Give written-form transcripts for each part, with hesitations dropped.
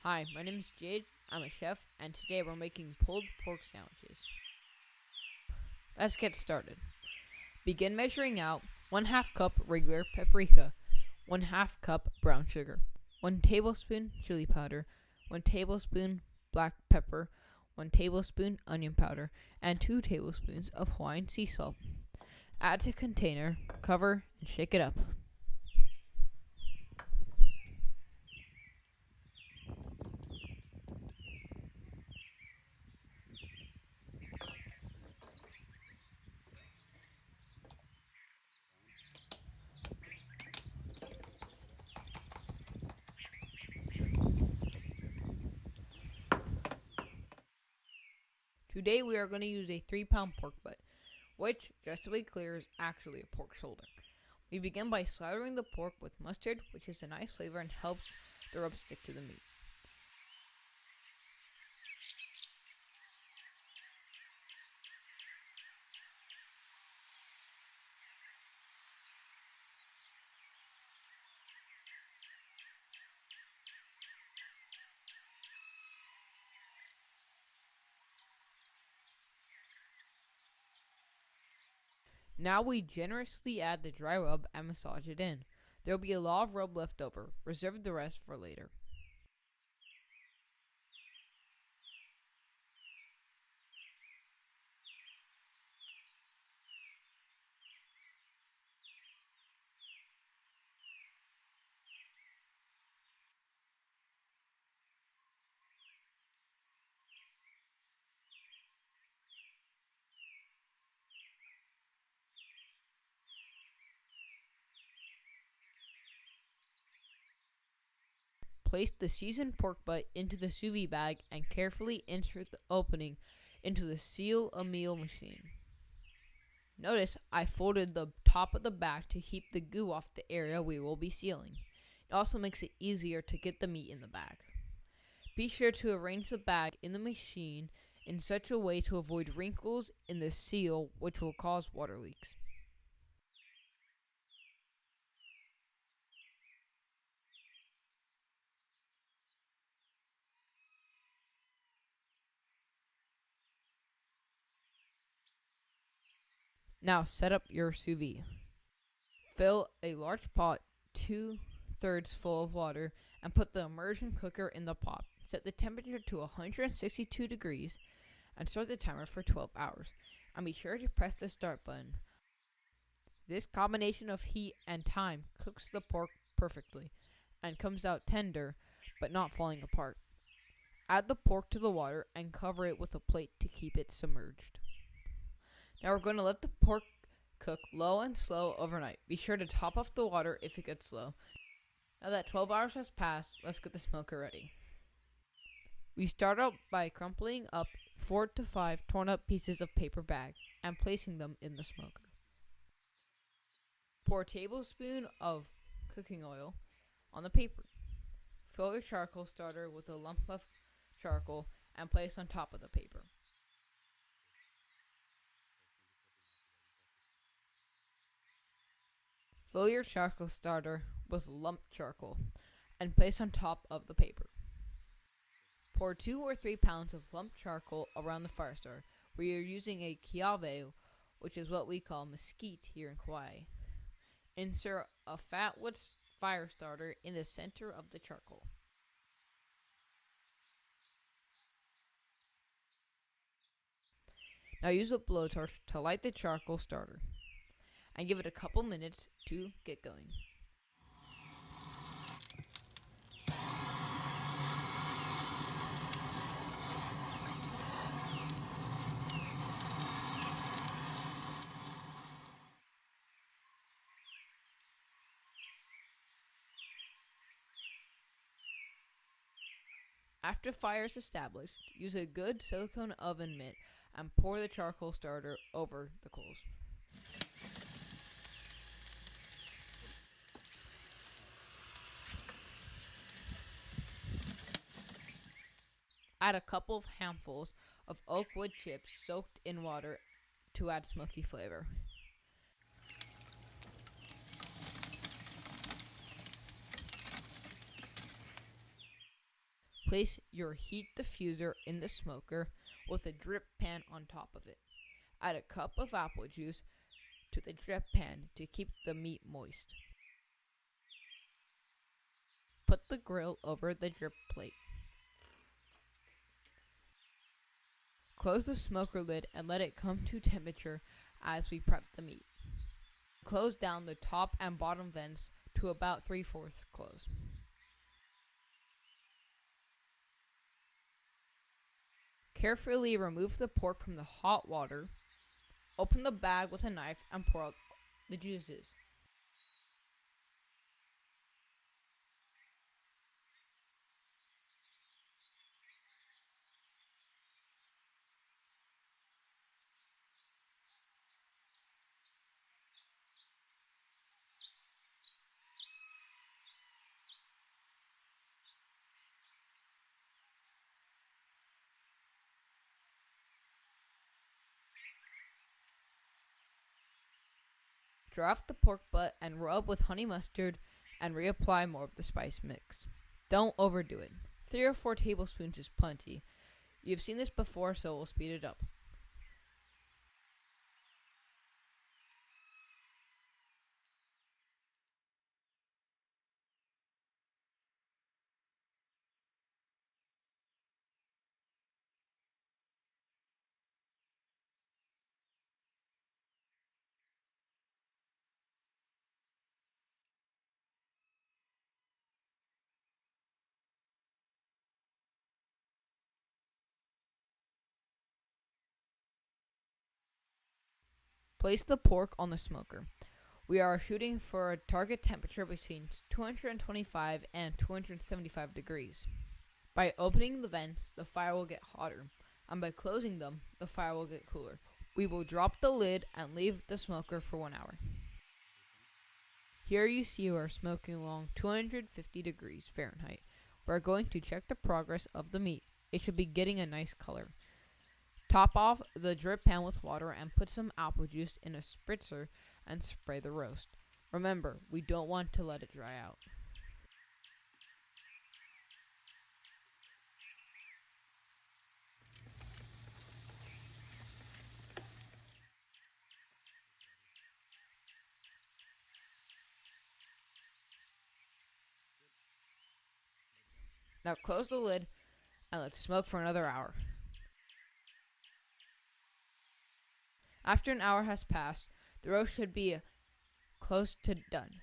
Hi, my name is Jade. I'm a chef, and today we're making pulled pork sandwiches. Let's get started. Begin measuring out 1/2 cup regular paprika, 1/2 cup brown sugar, 1 tablespoon chili powder, 1 tablespoon black pepper, 1 tablespoon onion powder, and 2 tablespoons of Hawaiian sea salt. Add to container, cover, and shake it up. Today we are going to use a 3-pound pork butt, which, just to be clear, is actually a pork shoulder. We begin by slathering the pork with mustard, which is a nice flavor and helps the rub stick to the meat. Now we generously add the dry rub and massage it in. There will be a lot of rub left over. Reserve the rest for later. Place the seasoned pork butt into the sous vide bag and carefully insert the opening into the seal-a-meal machine. Notice I folded the top of the bag to keep the goo off the area we will be sealing. It also makes it easier to get the meat in the bag. Be sure to arrange the bag in the machine in such a way to avoid wrinkles in the seal, which will cause water leaks. Now set up your sous vide. Fill a large pot 2/3 full of water and put the immersion cooker in the pot. Set the temperature to 162 degrees and start the timer for 12 hours. And be sure to press the start button. This combination of heat and time cooks the pork perfectly and comes out tender but not falling apart. Add the pork to the water and cover it with a plate to keep it submerged. Now we're going to let the pork cook low and slow overnight. Be sure to top off the water if it gets slow. Now that 12 hours has passed, let's get the smoker ready. We start out by crumpling up 4 to 5 torn up pieces of paper bag and placing them in the smoker. Pour a tablespoon of cooking oil on the paper. Fill your charcoal starter with a lump of charcoal and place on top of the paper. Fill your charcoal starter with lumped charcoal and place on top of the paper. Pour 2 or 3 pounds of lumped charcoal around the fire starter. We are using a kiave, which is what we call mesquite here in Hawaii. Insert a fat wood fire starter in the center of the charcoal. Now use a blowtorch to light the charcoal starter and give it a couple minutes to get going. After fire is established, use a good silicone oven mitt and pour the charcoal starter over the coals. Add a couple of handfuls of oak wood chips soaked in water to add smoky flavor. Place your heat diffuser in the smoker with a drip pan on top of it. Add a cup of apple juice to the drip pan to keep the meat moist. Put the grill over the drip plate. Close the smoker lid and let it come to temperature as we prep the meat. Close down the top and bottom vents to about 3/4 close. Carefully remove the pork from the hot water. Open the bag with a knife and pour out the juices. Dry off the pork butt and rub with honey mustard and reapply more of the spice mix. Don't overdo it. 3 or 4 tablespoons is plenty. You've seen this before, so we'll speed it up. Place the pork on the smoker. We are shooting for a target temperature between 225 and 275 degrees. By opening the vents, the fire will get hotter, and by closing them, the fire will get cooler. We will drop the lid and leave the smoker for 1 hour. Here you see we are smoking along 250 degrees Fahrenheit. We're going to check the progress of the meat. It should be getting a nice color. Top off the drip pan with water and put some apple juice in a spritzer and spray the roast. Remember, we don't want to let it dry out. Now close the lid and let's smoke for another hour. After an hour has passed, the roast should be close to done.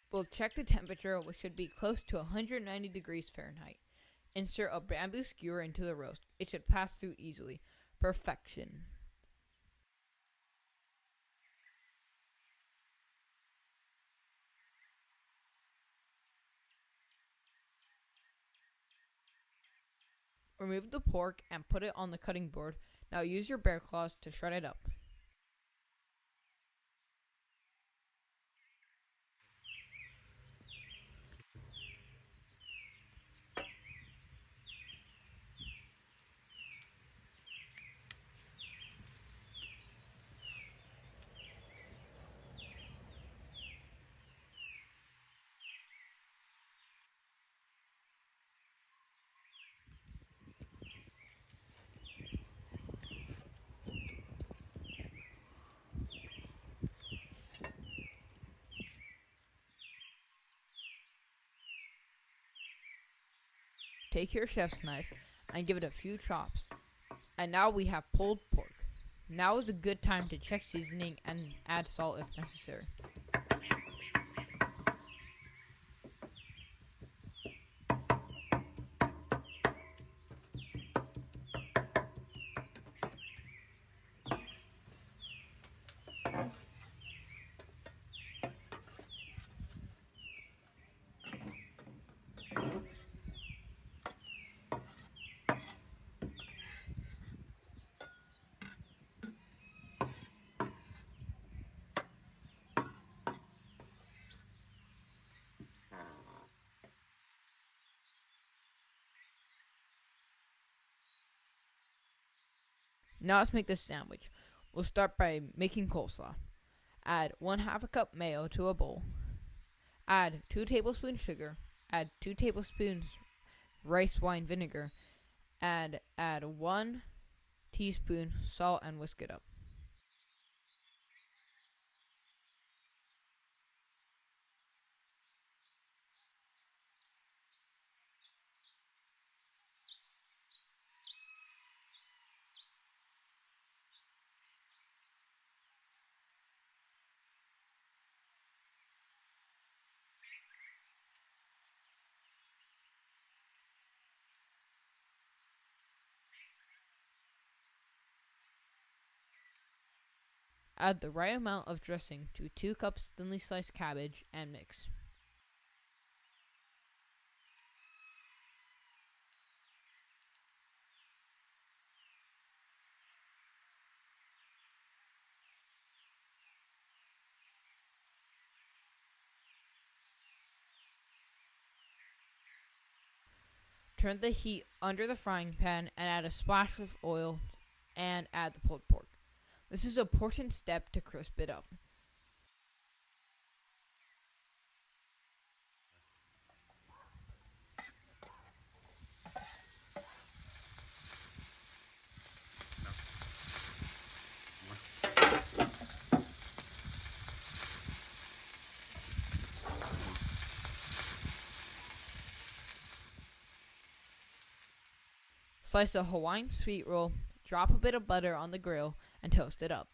We'll check the temperature, which should be close to 190 degrees Fahrenheit. Insert a bamboo skewer into the roast. It should pass through easily. Perfection. Remove the pork and put it on the cutting board. Now use your bear claws to shred it up. Take your chef's knife and give it a few chops. And now we have pulled pork. Now is a good time to check seasoning and add salt if necessary. Now let's make this sandwich. We'll start by making coleslaw. Add 1/2 cup mayo to a bowl. Add 2 tablespoons sugar. Add 2 tablespoons rice wine vinegar, and add 1 teaspoon salt and whisk it up. Add the right amount of dressing to 2 cups thinly sliced cabbage and mix. Turn the heat under the frying pan and add a splash of oil and add the pulled pork. This is an important step to crisp it up. Slice a Hawaiian sweet roll, drop a bit of butter on the grill, and toast it up.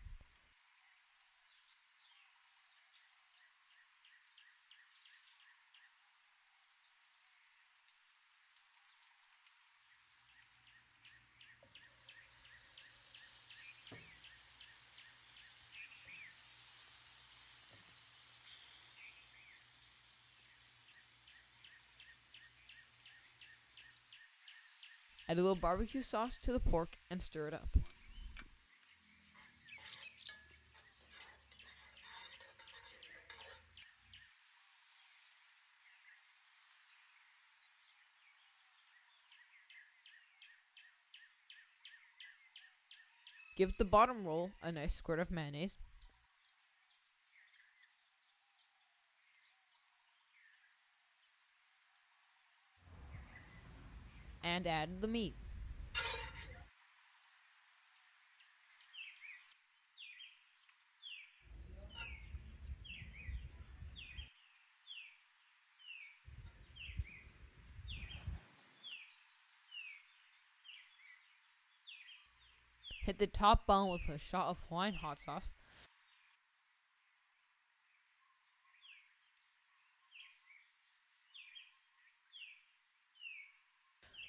Add a little barbecue sauce to the pork and stir it up. Give the bottom roll a nice squirt of mayonnaise. And add the meat. Hit the top bone with a shot of Hawaiian hot sauce.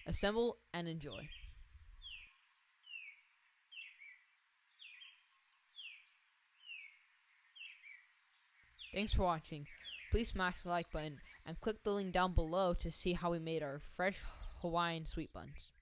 Assemble and enjoy. Thanks for watching. Please smash the like button and click the link down below to see how we made our fresh Hawaiian sweet buns.